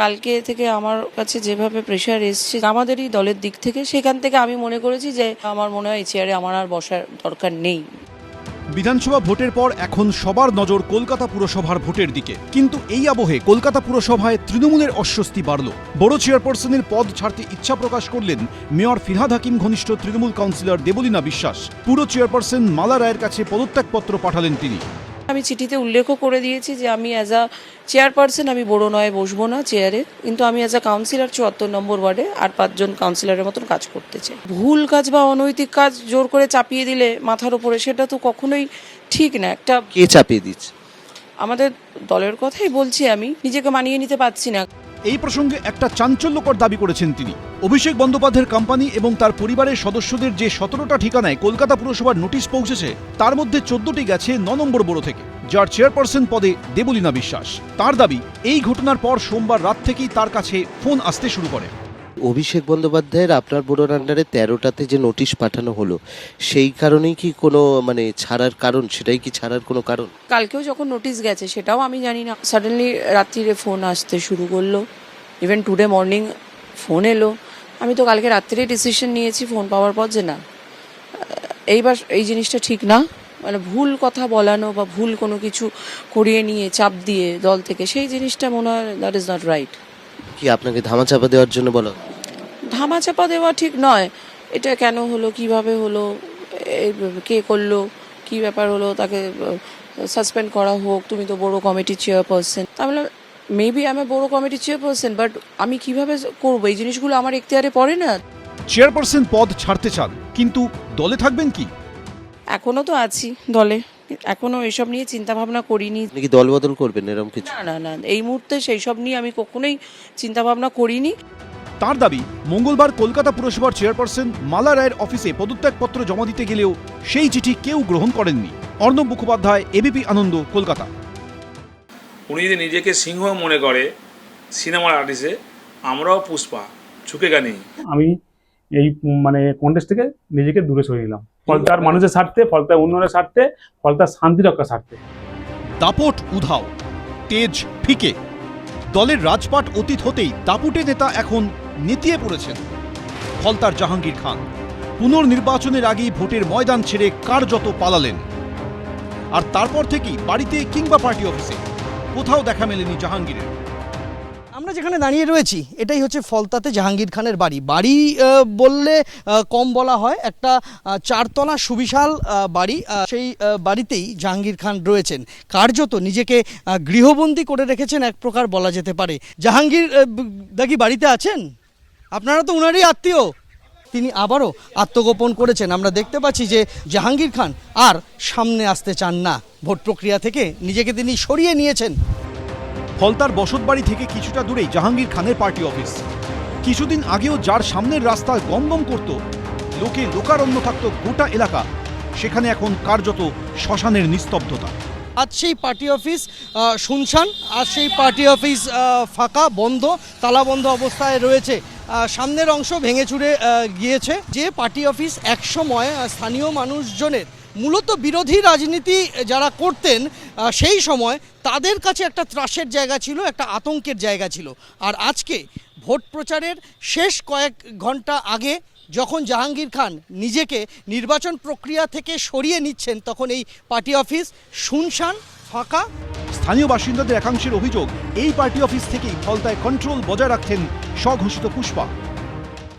কালকে থেকে আমার কাছে যেভাবে প্রেশার এসছে আমাদেরই দলের দিক থেকে, সেখান থেকে আমি মনে করেছি যে আমার মনে হয় এই চেয়ারে আমার আর বসার দরকার নেই। বিধানসভা ভোটের পর এখন সবার নজর কলকাতা পুরসভার ভোটের দিকে, কিন্তু এই আবহে কলকাতা পুরসভায় তৃণমূলের অস্বস্তি বাড়ল। বড় চেয়ারপারসনের পদ ছাড়তে ইচ্ছা প্রকাশ করলেন মেয়র ফিরহাদ হাকিম ঘনিষ্ঠ তৃণমূল কাউন্সিলর দেবলীনা বিশ্বাস। পুরো চেয়ারপারসন মালা রায়ের কাছে পদত্যাগপত্র পাঠালেন তিনি। আমি চিঠিতে উল্লেখও করে দিয়েছি যে আমি অ্যাজ আ চেয়ারপারসন আমি বড় নয় বসবো না চেয়ারে, কিন্তু আমি অ্যাজ আ কাউন্সিলর 74 নম্বর ওয়ার্ডে আর 5 জন কাউন্সিলরের মতন কাজ করতে চাই। ভুল কাজ বা অনৈতিক কাজ জোর করে চাপিয়ে দিলে মাথার উপরে, সেটা তো কখনোই ঠিক না। একটা কে চাপিয়ে দিচ্ছে? আমাদের দলের কথাই বলছি, আমি নিজেকে মানিয়ে নিতে পারছি না। এই প্রসঙ্গে একটা চাঞ্চল্যকর দাবি করেছেন তিনি। অভিষেক বন্দ্যোপাধ্যায়ের কোম্পানি এবং তার পরিবারের সদস্যদের যে 17টা ঠিকানায় কলকাতা পুরসভার নোটিশ পৌঁছেছে, তার মধ্যে 14টি গেছে 9 নম্বর বড় থেকে, যার চেয়ারপারসন পদে দেবলীনা বিশ্বাস। তার দাবি, এই ঘটনার পর সোমবার রাত থেকেই তার কাছে ফোন আসতে শুরু করে। অভিষেক বন্দ্যোপাধ্যায়ের আপনার বোর্ডের আন্ডারে 13টাতে যে নোটিশ পাঠানো হলো, সেই কারণেই কি কোনো ছাড়ার কারণ, সেটাই কি ছাড়ার কোনো কারণ? কালকেও যখন নোটিশ গেছে সেটাও আমি জানি না, সাডেনলি রাত্রিরে ফোন আসতে শুরু করলো। ইভেন টুডে মর্নিং ফোন এলো। আমি তো কালকে রাত্রিরেই ডিসিশন নিয়েছি ফোন পাওয়ার পর যে না, এইবার এই জিনিসটা ঠিক না। ভুল কথা বলানো বা ভুল কোনো কিছু করিয়ে নিয়ে চাপ দিয়ে দল থেকে, সেই জিনিসটা মনে হয় দ্যাট ইজ নট রাইট। কি আপনাকে ধামাচাপা দেওয়ার জন্য বলো? ধামাচাপা দেওয়া ঠিক নয়। এটা কেন হলো, কিভাবে হলো, কে করলো, কি ব্যাপার হলো, তাকে সাসপেন্ড করা হোক, তুমি তো বড় কমিটির চেয়ারপারসন। তাহলে মেবি আমি বড় কমিটির চেয়ারপারসন, বাট আমি কিভাবে করবো, এই জিনিসগুলো আমার এখতিয়ারে পড়ে না। চেয়ারপারসন পদ ছাড়তে চান, কিন্তু দলে থাকবেন কি? এখনো তো আছি দলে, এখনো এসব নিয়ে চিন্তা ভাবনা করিনি। আপনি কি দল বদল করবেন এরকম কিছু? না না না, এই মুহূর্তে সেই সব নিয়ে আমি কখনোই চিন্তা ভাবনা করিনি। তার দাবি, মঙ্গলবার কলকাতা পুরসভার চেয়ারপারসন মালা রায়ের অফিসে পদত্যাগপত্র জমা দিতে গেলেও সেই চিঠি কেউ গ্রহণ করেননি। অর্ণব মুখোপাধ্যায়, এবিপি আনন্দ, কলকাতা। উনি যদি নিজেকে সিংহ মনে করে সিনেমার আর্টিস্টে, আমরাও পুষ্পা, ঝুঁকেগা নেই। আমি এই কন্টেস্ট থেকে নিজেকে দূরে সরে নিলাম, ফলতার মানুষের স্বার্থে, ফলতার উন্নয়নের স্বার্থে, ফলতার শান্তি রক্ষার স্বার্থে। দাপট উধাও, তেজ ফিকে। দলের রাজপাট অতীত হতেই দাপুটে নেতা এখন নেতিয়ে পড়েছেন। ফলতার জাহাঙ্গীর খান পুনর্নির্বাচনের আগেই ভোটের ময়দান ছেড়ে কার্যত পালালেন। আর তারপর থেকেই বাড়িতে কিংবা পার্টি অফিসে কোথাও দেখা মেলেনি জাহাঙ্গীরের। আমরা যেখানে দাঁড়িয়ে রয়েছি এটাই হচ্ছে ফলতাতে জাহাঙ্গীর খানের বাড়ি। বাড়ি বললে কম বলা হয়, একটা 4 তলা সুবিশাল বাড়ি। সেই বাড়িতেই জাহাঙ্গীর খান রয়েছেন, কার্যত নিজেকে গৃহবন্দী করে রেখেছেন এক প্রকার বলা যেতে পারে। জাহাঙ্গীর দা কি বাড়িতে আছেন? আপনারা তো উনারই আত্মীয়। তিনি আবারও আত্মগোপন করেছেন। আমরা দেখতে পাচ্ছি যে জাহাঙ্গীর খান আর সামনে আসতে চান না, ভোট প্রক্রিয়া থেকে নিজেকে তিনি সরিয়ে নিয়েছেন। ফলতার বসতবাড়ি থেকে কিছুটা দূরেই জাহাঙ্গীর খানের পার্টি অফিস। কিছুদিন আগেও যার সামনের রাস্তা গমগম করত, লোকে লোকারণ্য থাকত গোটা এলাকা, সেখানে এখন কার্যত শ্মশানের নিস্তব্ধতা। আজ সেই পার্টি অফিস শুনশান, আজ সেই পার্টি অফিস ফাঁকা, বন্ধ, তালাবন্ধ অবস্থায় রয়েছে। সামনের অংশ ভেঙে চুরে গিয়েছে। যে পার্টি অফিস একসময় স্থানীয় মানুষজনের, মূলত বিরোধী রাজনীতি যারা করতেন সেই সময়, তাদের কাছে একটা ত্রাসের জায়গা ছিল, একটা আতঙ্কের জায়গা ছিল। আর আজকে ভোট প্রচারের শেষ কয়েক ঘন্টা আগে যখন জাহাঙ্গীর খান নিজেকে নির্বাচন প্রক্রিয়া থেকে সরিয়ে নিচ্ছেন, তখন এই পার্টি অফিস শুনশান, ফাঁকা। স্থানীয় বাসিন্দাদের একাংশের অভিযোগ, এই পার্টি অফিস থেকেই ফলতায় কন্ট্রোল বজায় রাখতেন স্বঘোষিত পুষ্পা।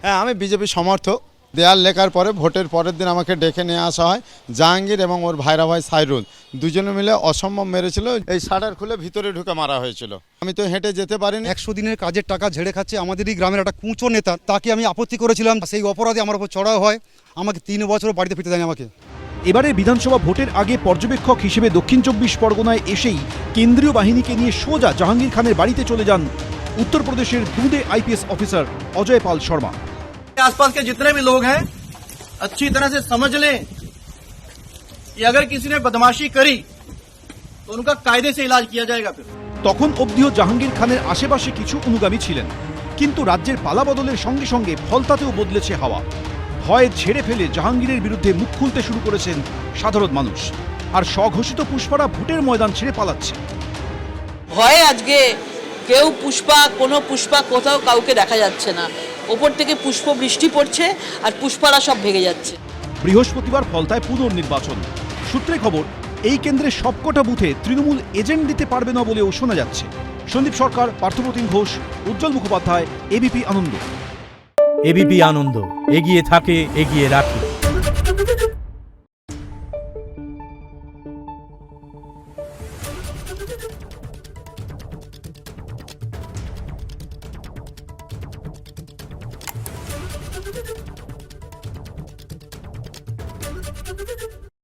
হ্যাঁ, আমি বিজেপি সমর্থক। দেয়াল লেখার পরে ভোটের পরের দিন আমাকে ডেকে নিয়ে আসা হয়। জাহাঙ্গীর এবং ওর ভাইরা ভাই সাইরুল দুজনে মিলে অসম্ভব মেরেছিল। এই শাটার খুলে ভিতরে ঢুকে মারা হয়েছিল। আমি তো হেঁটে যেতে পারিনি। 100 দিনের কাজের টাকা ঝেড়ে খাচ্ছে আমাদেরই গ্রামের একটা কুঁচো নেতা, তাকে আমি আপত্তি করেছিলাম, সেই অপরাধে আমার উপর চড়াও হয়। আমাকে 3 বছর বাড়িতে ফিরতে দেয়নি আমাকে। এবারে বিধানসভা ভোটের আগে পর্যবেক্ষক হিসেবে দক্ষিণ 24 পরগনায় এসেই কেন্দ্রীয় বাহিনীকে নিয়ে সোজা জাহাঙ্গীর খানের বাড়িতে চলে যান উত্তরপ্রদেশের দুদে আইপিএস অফিসার অজয় পাল শর্মা। आसपास के जितने भी लोग हैं अच्छी तरह से समझ लें कि अगर किसी ने बदमाशी करी तो उनका कायदे से इलाज किया जाएगा। फिर তখন অবধিও জাহাঙ্গীর খানের আশেপাশে কিছু অনুগামী ছিলেন, কিন্তু রাজ্যের পালা বদলের সঙ্গে সঙ্গে ফলতাতেও বদলেছে হাওয়া। ভয় ঝেড়ে ফেলে জাহাঙ্গীরের বিরুদ্ধে মুখ খুলতে শুরু করেছেন সাধারণ মানুষ, আর স্বঘোষিত পুষ্পারা ভোটের ময়দান ছেড়ে পালাচ্ছে। ভয়ে আজকে কেউ পুষ্পা, কোনো পুষ্পা কোথাও কাউকে দেখা যাচ্ছে না। ওপর থেকে পুষ্প বৃষ্টি পড়ছে আর পুষ্পারা সব ভেঙে যাচ্ছে। বৃহস্পতিবার ফলতায় পুনর্নির্বাচন। সূত্রে খবর, এই কেন্দ্রে সবকটা বুথে তৃণমূল এজেন্ট দিতে পারবে না বলেও শোনা যাচ্ছে। সন্দীপ সরকার, পার্থপ্রতিম ঘোষ, উজ্জ্বল মুখোপাধ্যায়, এবিপি আনন্দ। এবিপি আনন্দ, এগিয়ে থাকে, এগিয়ে রাখে।